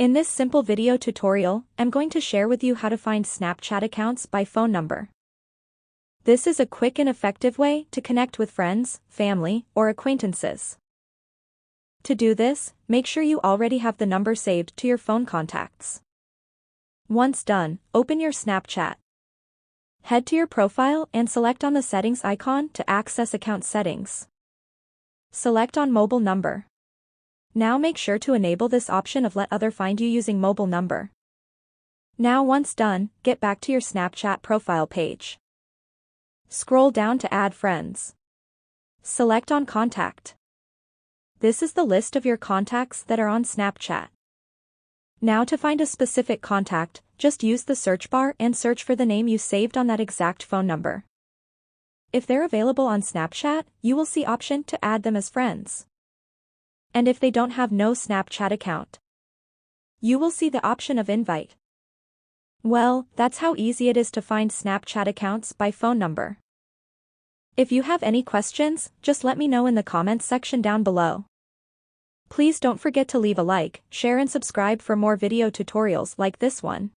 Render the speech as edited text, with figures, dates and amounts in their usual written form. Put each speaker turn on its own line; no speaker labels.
In this simple video tutorial, I'm going to share with you how to find Snapchat accounts by phone number. This is a quick and effective way to connect with friends, family, or acquaintances. To do this, make sure you already have the number saved to your phone contacts. Once done, open your Snapchat. Head to your profile and select on the settings icon to access account settings. Select on mobile number. Now make sure to enable this option of let other find you using mobile number. Now once done, get back to your Snapchat profile page. Scroll down to add friends. Select on contact. This is the list of your contacts that are on Snapchat. Now to find a specific contact, just use the search bar and search for the name you saved on that exact phone number. If they're available on Snapchat, you will see option to add them as friends. And if they don't have no Snapchat account, you will see the option of invite. Well, that's how easy it is to find Snapchat accounts by phone number. If you have any questions, just let me know in the comments section down below. Please don't forget to leave a like, share and subscribe for more video tutorials like this one.